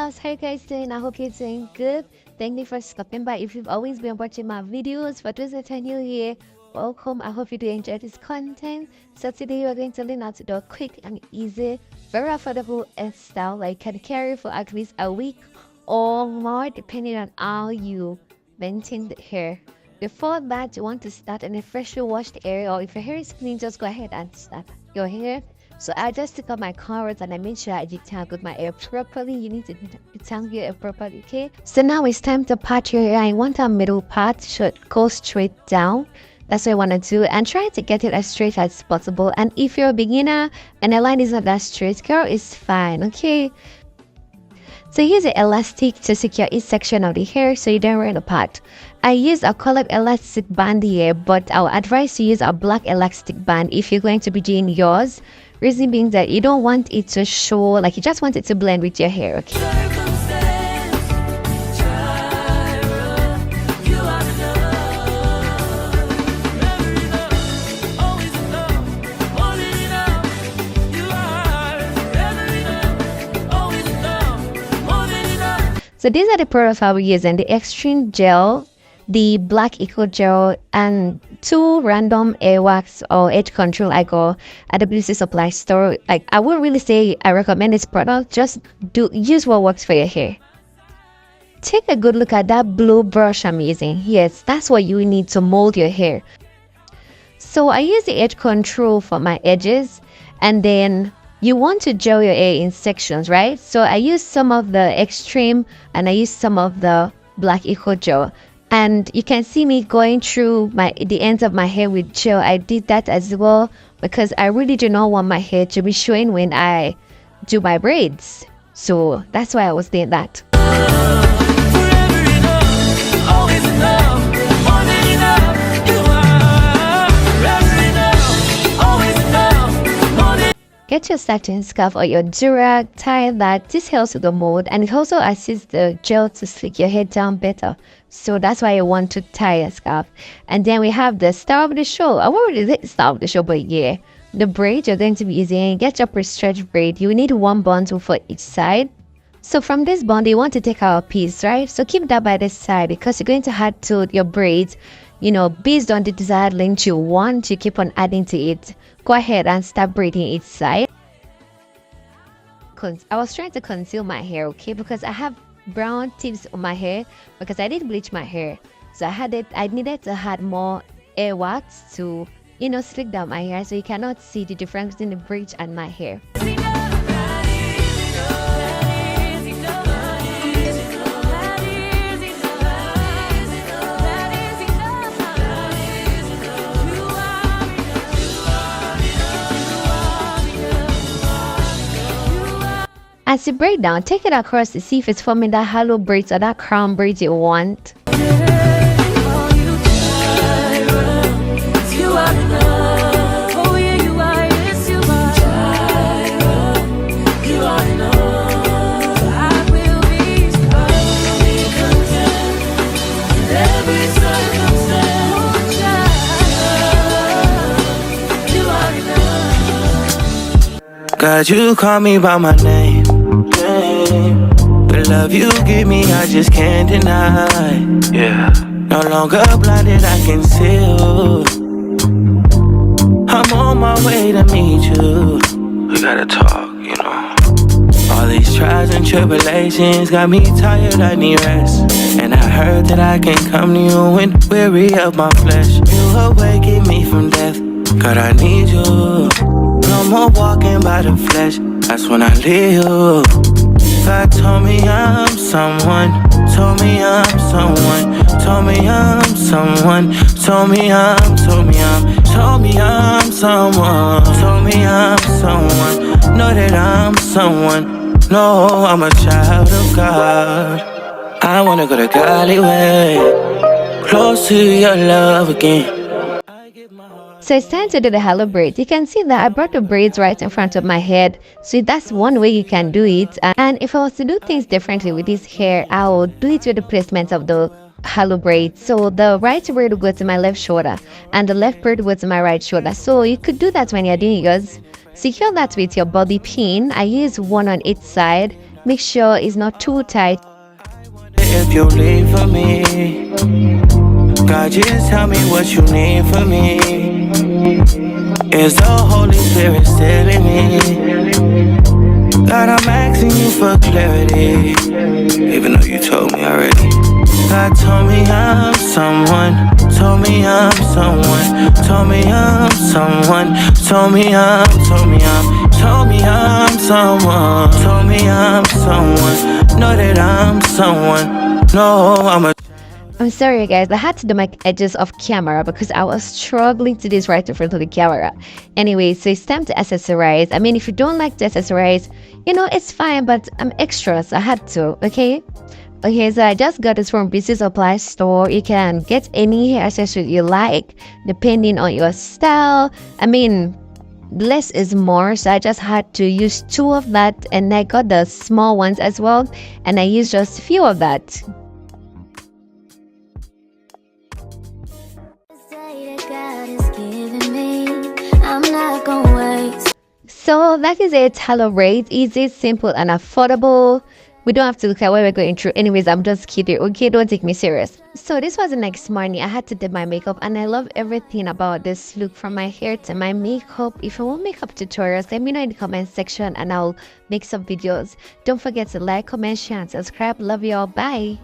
loves, how you guys doing? I hope you're doing good. Thank you for stopping by. If you've always been watching my videos, for those that are new here, welcome. I hope you do enjoy this content. So today we're going to learn how to do a quick and easy, very affordable hairstyle that you can carry for at least a week or more depending on how you maintain the hair. Before that, you want to start in a freshly washed area, or if your hair is clean, just go ahead and start your hair. So I just took out my cornrows and I made sure I detangled my hair properly. You need to detangle your hair properly, okay? So now it's time to part your hair. I want a middle part should go straight down. That's what I want to do, and try to get it as straight as possible. And if you're a beginner and the line is not that straight, girl, it's fine, okay? So here's an elastic to secure each section of the hair so you don't run apart. I use a colored elastic band here, but I would advise to use a black elastic band if you're going to be doing yours. Reason being that you don't want it to show, like you just want it to blend with your hair, okay? So these are the products I'll be using: the extreme gel, the black eco gel, and 2 random air wax or edge control I got at the beauty supply store. Like, I wouldn't really say I recommend this product, just use what works for your hair. Take a good look at that blue brush I'm using. Yes, that's what you need to mold your hair. So I use the edge control for my edges, and then you want to gel your hair in sections, right? So I use some of the extreme and I use some of the black eco gel. And you can see me going through the ends of my hair with gel. I did that as well because I really do not want my hair to be showing when I do my braids. So that's why I was doing that. Get your satin scarf or your durag, tie that. This helps with the mold, and it also assists the gel to slick your hair down better. So that's why you want to tie a scarf. And then we have the star of the show. I won't really say star of the show, but yeah, the braid you're going to be using. Get your pre-stretched braid. You need 1 bundle for each side. So from this bundle, you want to take out a piece, right? So keep that by the side because you're going to add to your braids, you know, based on the desired length you want. You keep on adding to it. Go ahead and start braiding each side. I was trying to conceal my hair, okay, because I have brown tips on my hair because I did bleach my hair. So I needed to add more hair wax to, you know, slick down my hair so you cannot see the difference between the braid and my hair. As you braid down, take it across to see if it's forming that hollow braids or that crown braids you want. God, you call me by my name. The love you give me, I just can't deny. Yeah. No longer blinded, I can see you. I'm on my way to meet you. We gotta talk, you know. All these trials and tribulations got me tired, I need rest. And I heard that I can come to you when weary of my flesh. You awaken me from death, God, I need you. No more walking by the flesh, that's when I leave you. God told me I'm someone, told me I'm someone, told me I'm someone, told me I'm someone, told me I'm someone, know that I'm someone, no, I'm a child of God. I wanna go to Golly way, close to your love again. So it's time to do the hollow braid. You can see that I brought the braids right in front of my head. So that's one way you can do it. And if I was to do things differently with this hair, I would do it with the placement of the hollow braid. So the right braid will go to my left shoulder and the left braid will go to my right shoulder. So you could do that when you're doing yours. Secure that with your bobby pin. I use one on each side make sure it's not too tight. If you leave for me, God, just tell me what you need from me. Is the Holy Spirit still in me? God, I'm asking you for clarity, even though you told me already. God told me I'm someone, told me I'm someone, told me I'm someone, told me I'm someone, told me I'm someone, know that I'm someone, no, I'm sorry guys, I had to do my edges off camera because I was struggling to do this right in front of the camera. Anyway, so it's time to accessorize. I mean, if you don't like to accessorize, it's fine, but I'm extra, so I had to, okay? Okay, so I just got this from Beauty Supply store. You can get any hair accessory you like, depending on your style. I mean, less is more, so I just had to use 2 of that, and I got the small ones as well, and I used just a few of that. So that is it. Hello Braids, easy, simple, and affordable. We don't have to look at what we're going through. Anyways, I'm just kidding, okay? Don't take me serious. So this was the next morning. I had to do my makeup, and I love everything about this look, from my hair to my makeup. If you want makeup tutorials, let me know in the comment section and I'll make some videos. Don't forget to like, comment, share, and subscribe. Love you all. Bye.